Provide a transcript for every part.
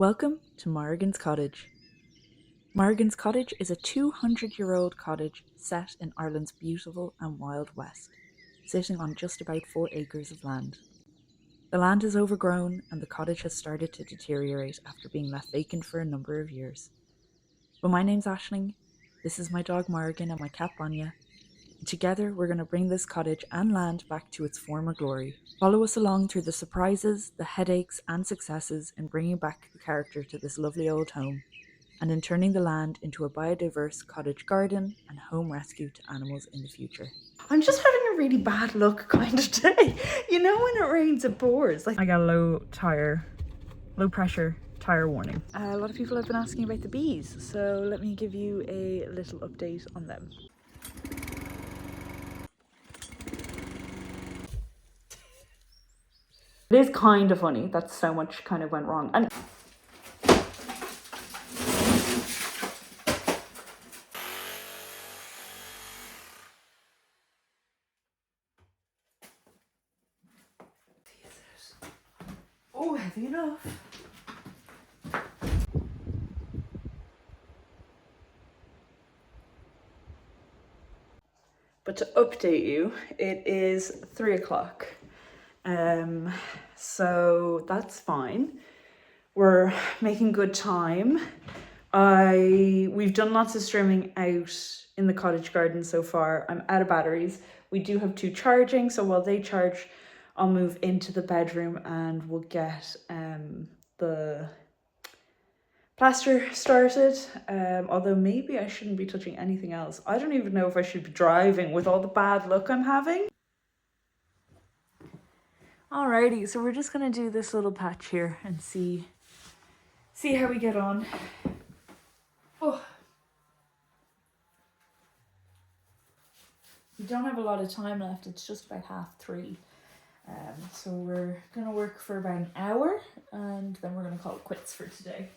Welcome to Morrigan's Cottage. Morrigan's Cottage is a 200-year-old cottage set in Ireland's beautiful and wild west, sitting on just about 4 acres of land. The land is overgrown and the cottage has started to deteriorate after being left vacant for a number of years. But my name's Aisling, this is my dog Morrigan and my cat Bonya, and together we're going to bring this cottage and land back to its former glory. Follow us along through the surprises, the headaches and successes in bringing back the character to this lovely old home, and in turning the land into a biodiverse cottage garden and home rescue to animals in the future. I'm just having a really bad luck kind of day. You know when it rains it pours. I got a low pressure tire warning. A lot of people have been asking about the bees, so let me give you a little update on them. It is kind of funny that so much kind of went wrong. And oh, heavy enough. But to update you, it is 3 o'clock. So that's fine. We're making good time. We've done lots of strimming out in the cottage garden so far. I'm out of batteries. We do have 2 charging, so while they charge, I'll move into the bedroom and we'll get the plaster started. Although maybe I shouldn't be touching anything else. I don't even know if I should be driving with all the bad luck I'm having. Alrighty, so we're just gonna do this little patch here and see how we get on. Oh, we don't have a lot of time left. It's just about 3:30. So we're gonna work for about an hour and then we're gonna call it quits for today.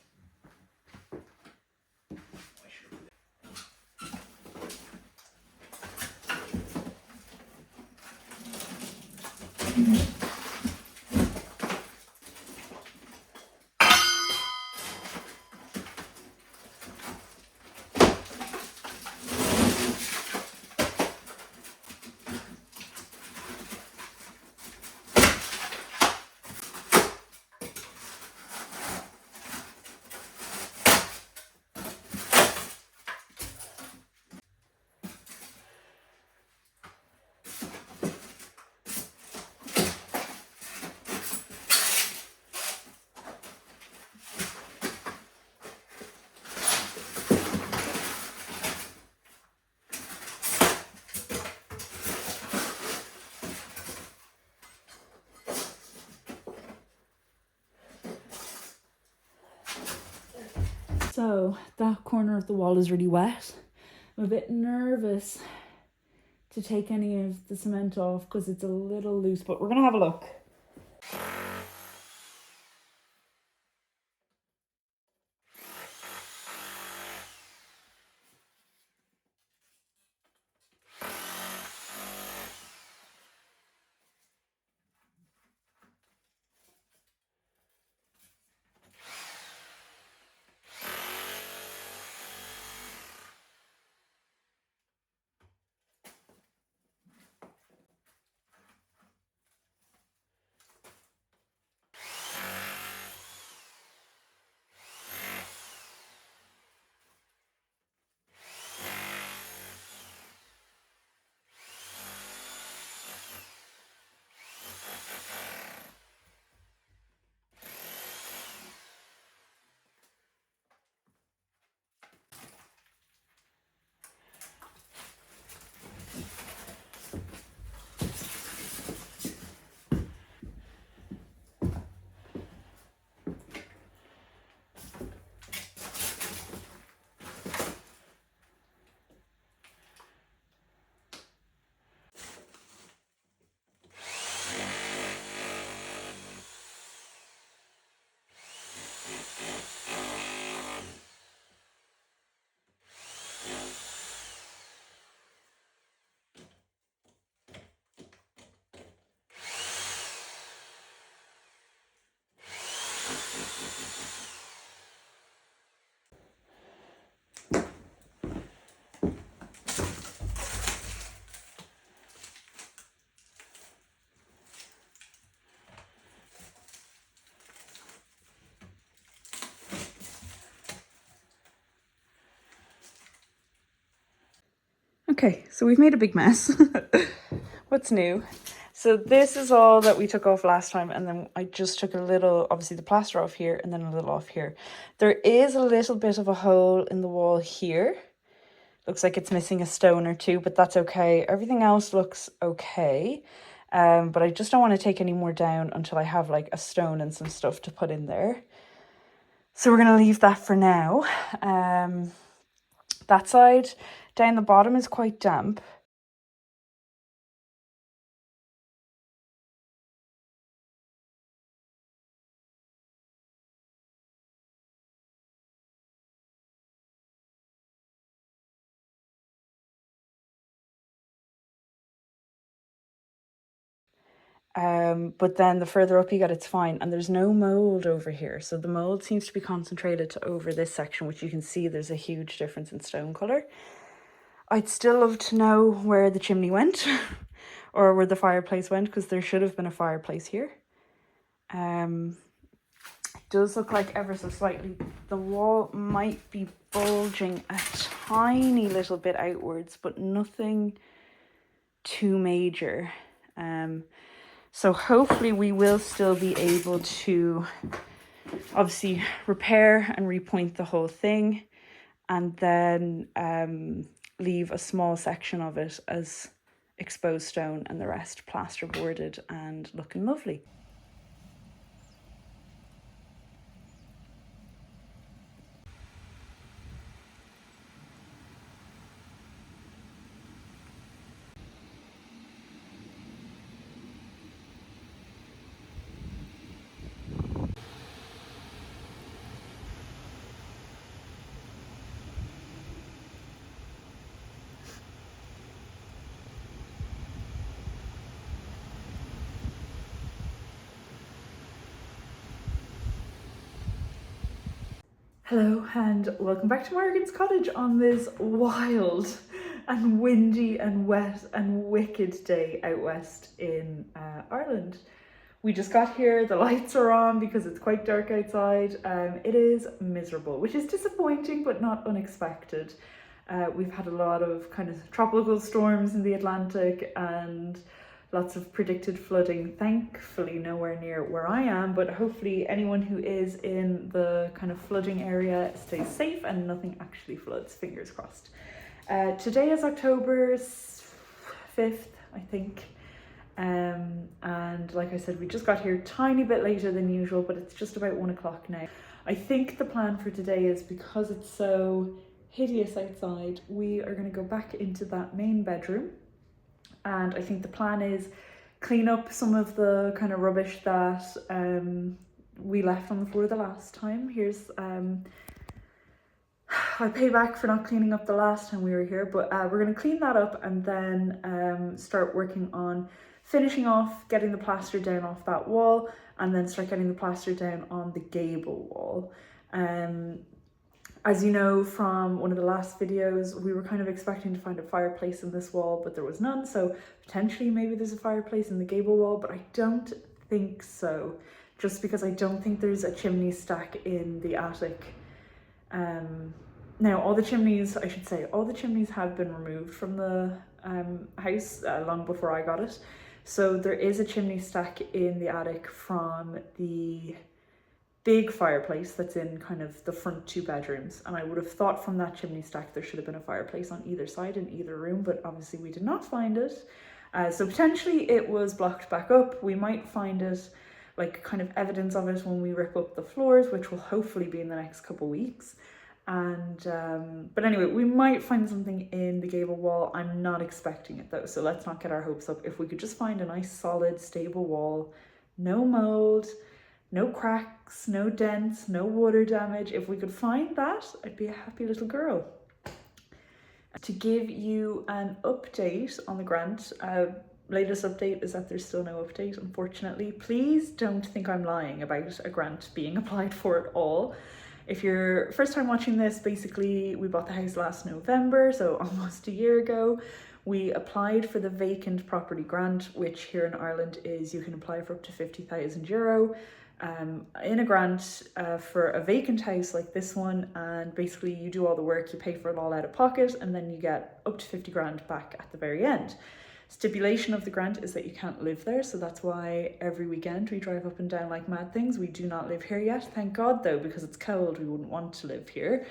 So that corner of the wall is really wet. I'm a bit nervous to take any of the cement off because it's a little loose, but we're gonna have a look. Okay, so we've made a big mess. What's new? So this is all that we took off last time, and then I just took a little, obviously the plaster off here and then a little off here. There is a little bit of a hole in the wall here. Looks like it's missing a stone or two, but that's okay. Everything else looks okay. But I just don't want to take any more down until I have like a stone and some stuff to put in there. So we're going to leave that for now. That side down the bottom is quite damp. But then the further up you get, it's fine. And there's no mold over here. So the mold seems to be concentrated to over this section, which you can see there's a huge difference in stone colour. I'd still love to know where the chimney went or where the fireplace went, because there should have been a fireplace here. It does look like ever so slightly the wall might be bulging a tiny little bit outwards, but nothing too major. So hopefully we will still be able to obviously repair and repoint the whole thing, and then leave a small section of it as exposed stone and the rest plasterboarded and looking lovely. Hello and welcome back to Morgan's Cottage on this wild and windy and wet and wicked day out west in Ireland. We just got here, the lights are on because it's quite dark outside. It is miserable, which is disappointing but not unexpected. We've had a lot of kind of tropical storms in the Atlantic and lots of predicted flooding. Thankfully nowhere near where I am, but hopefully anyone who is in the kind of flooding area stays safe and nothing actually floods, fingers crossed. Today is October 5th, I think. And like I said, we just got here a tiny bit later than usual, but it's just about 1 o'clock now. I think the plan for today is, because it's so hideous outside, we are going to go back into that main bedroom. And I think the plan is clean up some of the kind of rubbish that we left on the floor the last time. Here's I'll pay back for not cleaning up the last time we were here, but we're going to clean that up and then start working on finishing off getting the plaster down off that wall, and then start getting the plaster down on the gable wall. As you know from one of the last videos, we were kind of expecting to find a fireplace in this wall, but there was none. So potentially maybe there's a fireplace in the gable wall, but I don't think so. Just because I don't think there's a chimney stack in the attic. Now all the chimneys, I should say, all the chimneys have been removed from the house long before I got it. So there is a chimney stack in the attic from the big fireplace that's in kind of the front two bedrooms, and I would have thought from that chimney stack there should have been a fireplace on either side in either room, but obviously we did not find it. So potentially it was blocked back up. We might find it, like kind of evidence of it, when we rip up the floors, which will hopefully be in the next couple weeks. And but anyway, we might find something in the gable wall. I'm not expecting it though, so let's not get our hopes up. If we could just find a nice solid stable wall, no mold, no cracks, no dents, no water damage, if we could find that, I'd be a happy little girl. To give you an update on the grant, latest update is that there's still no update, unfortunately. Please don't think I'm lying about a grant being applied for at all. If you're first time watching this, basically we bought the house last November, so almost a year ago. We applied for the vacant property grant, which here in Ireland is you can apply for up to €50,000. in a grant for a vacant house like this one, and basically you do all the work, you pay for it all out of pocket, and then you get up to 50 grand back at the very end. Stipulation of the grant is that you can't live there, so that's why every weekend we drive up and down like mad things. We do not live here yet, thank God though, because it's cold, we wouldn't want to live here.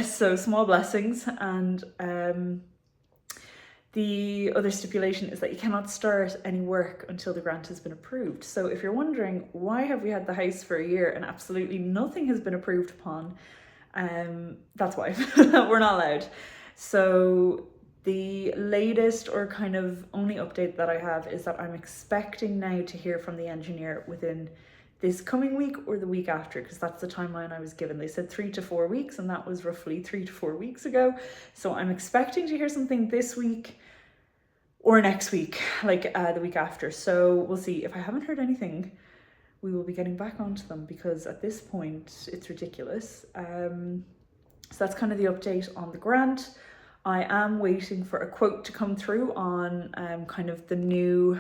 So small blessings. And the other stipulation is that you cannot start any work until the grant has been approved. So if you're wondering why have we had the house for a year and absolutely nothing has been approved upon, that's why. We're not allowed. So the latest or kind of only update that I have is that I'm expecting now to hear from the engineer within this coming week or the week after, because that's the timeline I was given. They said 3 to 4 weeks, and that was roughly 3 to 4 weeks ago. So I'm expecting to hear something this week or next week, like the week after. So we'll see. If I haven't heard anything, we will be getting back onto them, because at this point it's ridiculous. So that's kind of the update on the grant. I am waiting for a quote to come through on kind of the new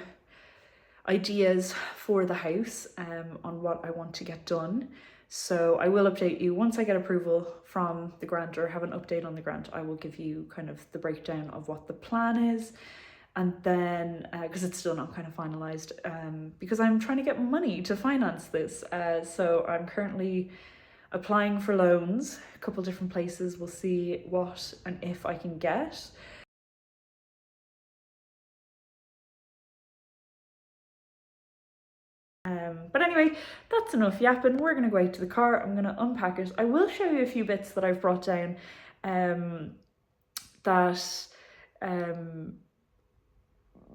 ideas for the house, on what I want to get done. So I will update you once I get approval from the grant, or have an update on the grant. I will give you kind of the breakdown of what the plan is. And then, because it's still not kind of finalized, because I'm trying to get money to finance this. So I'm currently applying for loans, a couple different places. We'll see what and if I can get. But anyway, that's enough yapping. We're going to go out to the car. I'm going to unpack it. I will show you a few bits that I've brought down, that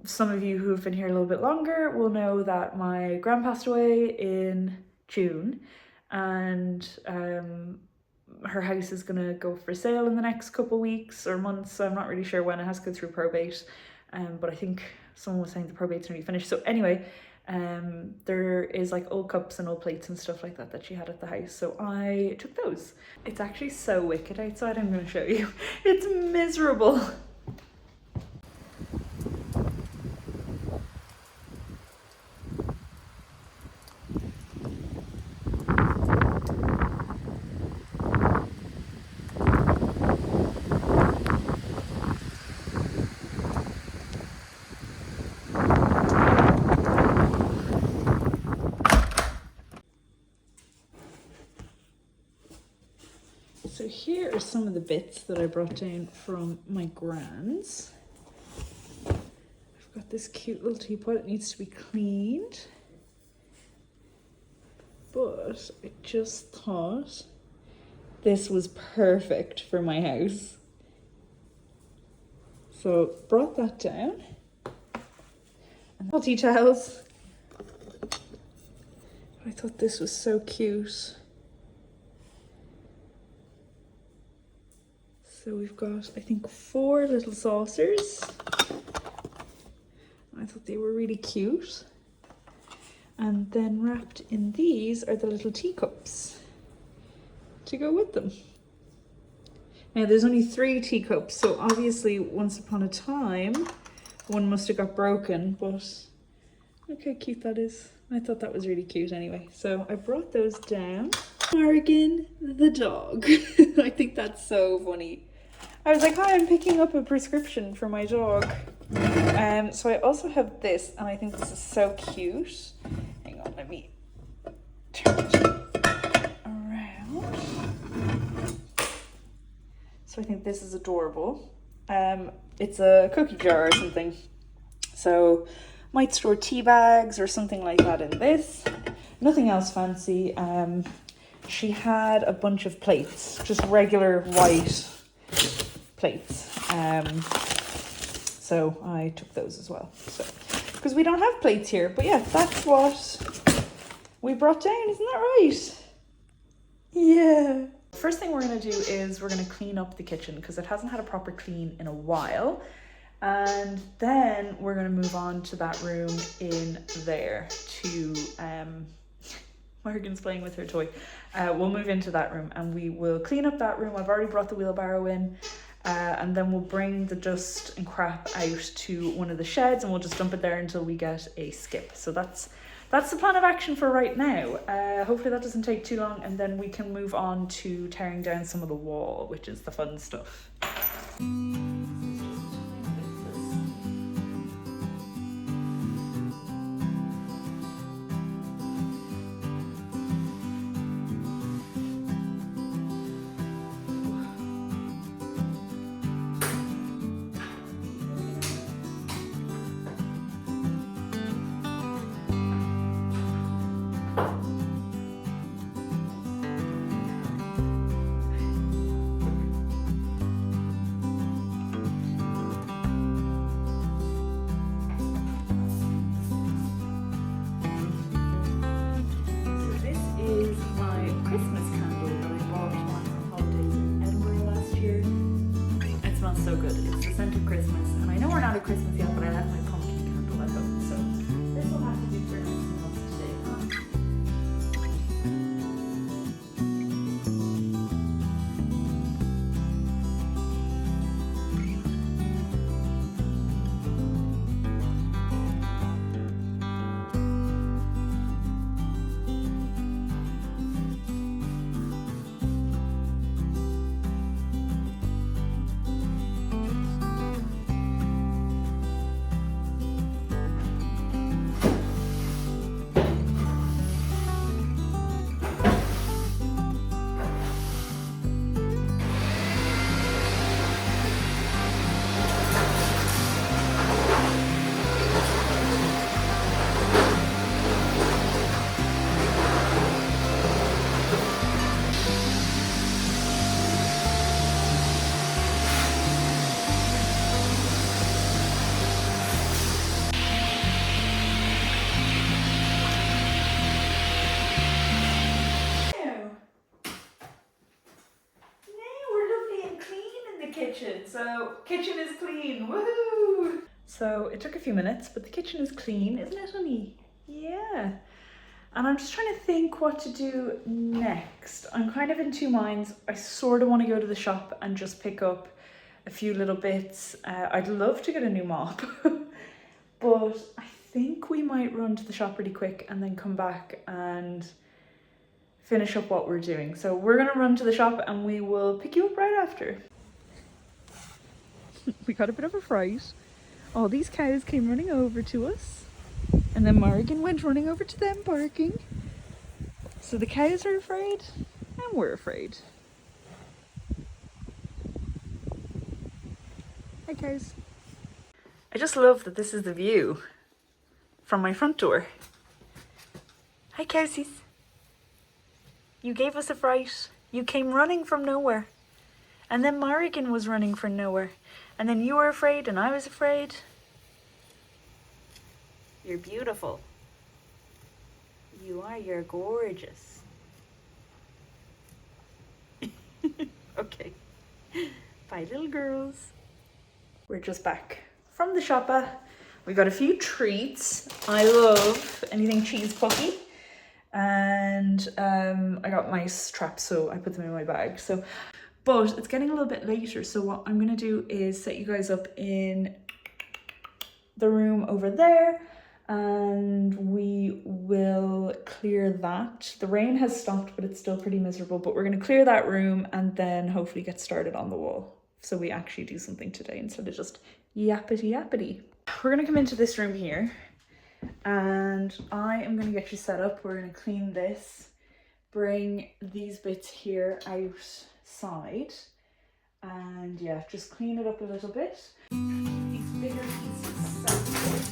some of you who have been here a little bit longer will know that my gran passed away in June, and her house is going to go for sale in the next couple weeks or months. So I'm not really sure when. It has to go through probate, but I think someone was saying the probate's nearly finished. So anyway, there is like old cups and old plates and stuff like that that she had at the house, so I took those. It's actually so wicked outside. I'm going to show you. It's miserable. So here are some of the bits that I brought down from my grand's. I've got this cute little teapot. It needs to be cleaned, but I just thought this was perfect for my house. So brought that down. And tea towels. I thought this was so cute. So we've got, I think, 4 little saucers. I thought they were really cute. And then wrapped in these are the little teacups to go with them. Now there's only 3 teacups, so obviously once upon a time one must have got broken, but look how cute that is. I thought that was really cute anyway. So I brought those down. Morgan the dog. I think that's so funny. I was like, hi, I'm picking up a prescription for my dog. So I also have this, and I think this is so cute. Hang on, let me turn it around. So I think this is adorable. It's a cookie jar or something. So might store tea bags or something like that in this. Nothing else fancy. She had a bunch of plates, just regular white plates. So I took those as well. So because we don't have plates here. But yeah, that's what we brought down, isn't that right? Yeah. First thing we're gonna do is we're gonna clean up the kitchen because it hasn't had a proper clean in a while. And then we're gonna move on to that room in there to Morgan's playing with her toy. We'll move into that room and we will clean up that room. I've already brought the wheelbarrow in, and then we'll bring the dust and crap out to one of the sheds and we'll just dump it there until we get a skip. So that's that's the plan of action for right now. Hopefully that doesn't take too long, and then we can move on to tearing down some of the wall, which is the fun stuff. So good. It's the scent of Christmas, and I know we're not at Christmas yet, but I left my pumpkin candle at home, so this will have to do for us today, huh? So kitchen is clean, woohoo! So it took a few minutes, but the kitchen is clean, isn't it, honey? Yeah. And I'm just trying to think what to do next. I'm kind of in two minds. I sort of want to go to the shop and just pick up a few little bits. I'd love to get a new mop, but I think we might run to the shop really quick and then come back and finish up what we're doing. So we're gonna run to the shop and we will pick you up right after. We got a bit of a fright. All these cows came running over to us, and then Morgan went running over to them barking. So the cows are afraid and we're afraid. Hi cows. I just love that this is the view from my front door. Hi cowsies. You gave us a fright. You came running from nowhere. And then Morgan was running from nowhere. And then you were afraid and I was afraid. You're beautiful. You are, you're gorgeous. Okay. Bye little girls. We're just back from the shopper. We got a few treats. I love anything cheese puffy. And I got mice traps, so I put them in my bag. But it's getting a little bit later, so what I'm gonna do is set you guys up in the room over there, and we will clear that. The rain has stopped, but it's still pretty miserable, but we're gonna clear that room and then hopefully get started on the wall. So we actually do something today instead of just yappity yappity. We're gonna come into this room here, and I am gonna get you set up. We're gonna clean this, bring these bits here outside, and yeah, just clean it up a little bit. These bigger pieces separate.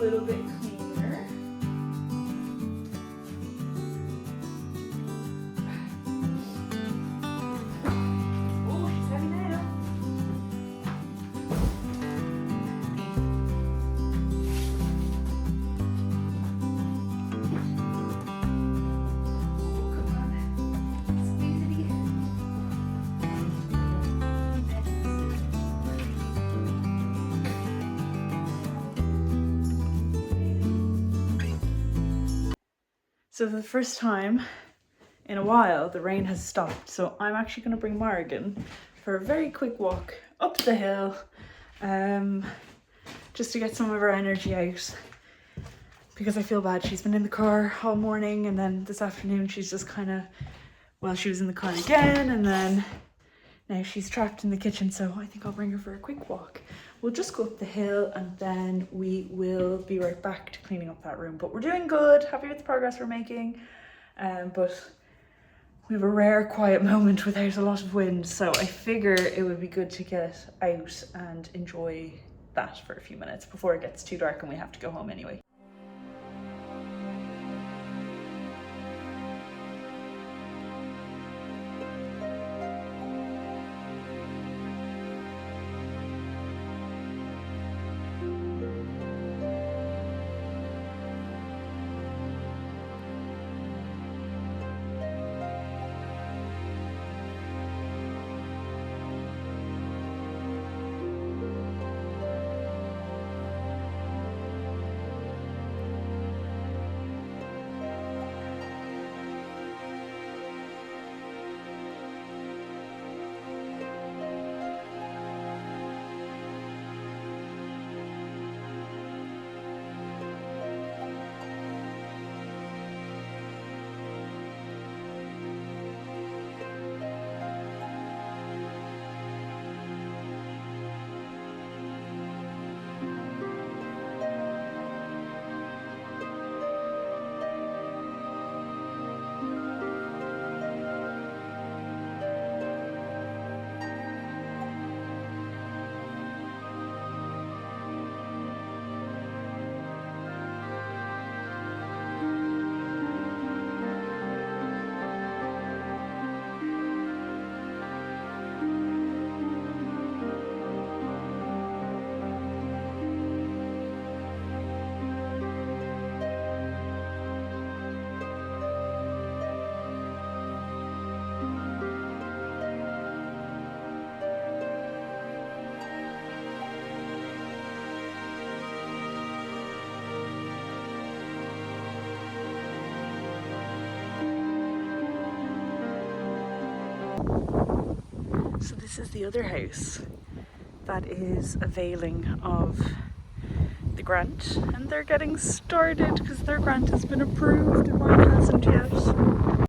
little bit cleaner. Oh, she's heavy now. Oh, come on. Squeeze it again. So for the first time in a while, the rain has stopped. So I'm actually going to bring Morgan for a very quick walk up the hill, just to get some of her energy out. Because I feel bad. She's been in the car all morning, and then this afternoon she's just kind of, well, she was in the car again, and then now she's trapped in the kitchen. So I think I'll bring her for a quick walk. We'll just go up the hill and then we will be right back to cleaning up that room. But we're doing good, happy with the progress we're making. But we have a rare quiet moment without a lot of wind. So I figure it would be good to get out and enjoy that for a few minutes before it gets too dark and we have to go home anyway. So this is the other house that is availing of the grant, and they're getting started because their grant has been approved and mine hasn't yet. So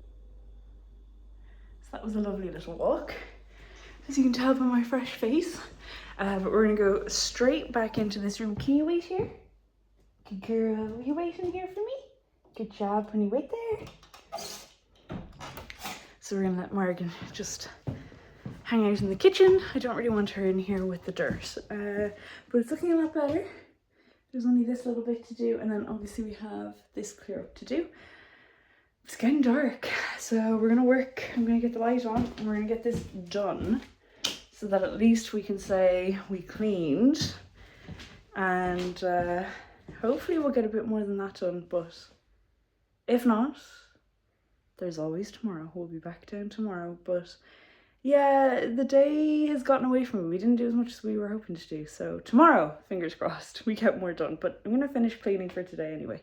that was a lovely little walk, as you can tell by my fresh face. But we're gonna go straight back into this room. Can you wait here? Good girl, will you wait in here for me? Good job, honey, wait there. So we're gonna let Morgan just hang out in the kitchen. I don't really want her in here with the dirt, but it's looking a lot better. There's only this little bit to do, and then obviously we have this clear up to do. It's getting dark, so we're gonna work. I'm gonna get the light on and we're gonna get this done so that at least we can say we cleaned, and hopefully we'll get a bit more than that done. But if not, there's always tomorrow. We'll be back down tomorrow. But yeah, the day has gotten away from me. We didn't do as much as we were hoping to do. So tomorrow, fingers crossed, we get more done. But I'm gonna finish cleaning for today anyway.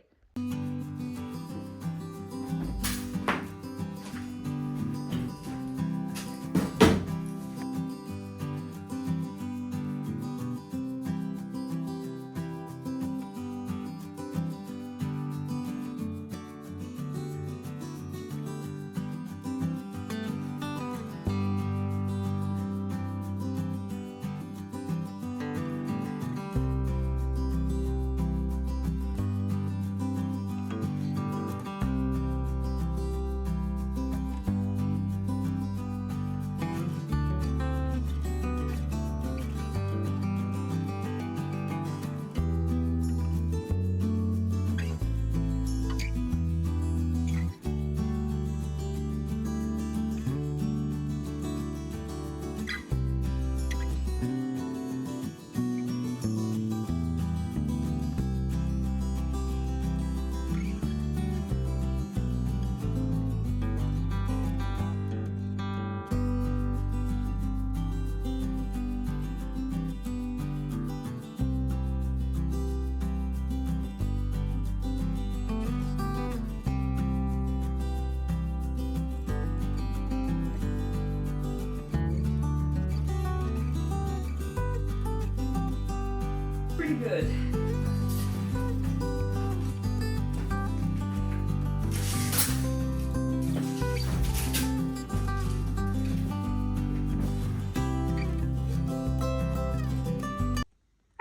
good.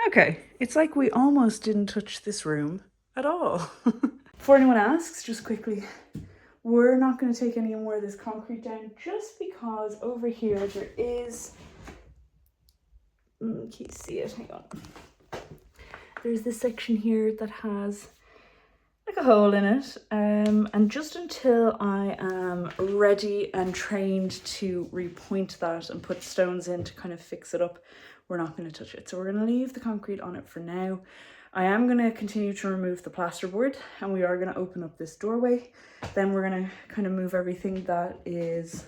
Okay, it's like we almost didn't touch this room at all. Before anyone asks, just quickly, we're not going to take any more of this concrete down just because over here there is, can you see it? Hang on. There's this section here that has like a hole in it, and just until I am ready and trained to repoint that and put stones in to kind of fix it up, we're not going to touch it. So we're going to leave the concrete on it for now. I am going to continue to remove the plasterboard, and we are going to open up this doorway. Then we're going to kind of move everything that is,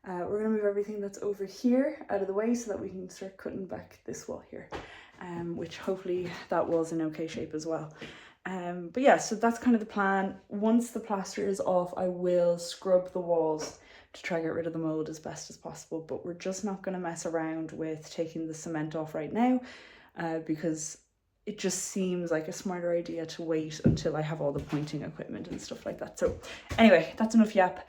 we're going to move everything that's over here out of the way so that we can start cutting back this wall here, which hopefully that wall's in okay shape as well. But yeah, so that's kind of the plan. Once the plaster is off, I will scrub the walls to try get rid of the mold as best as possible, but we're just not going to mess around with taking the cement off right now, because it just seems like a smarter idea to wait until I have all the pointing equipment and stuff like that. So anyway, that's enough yap.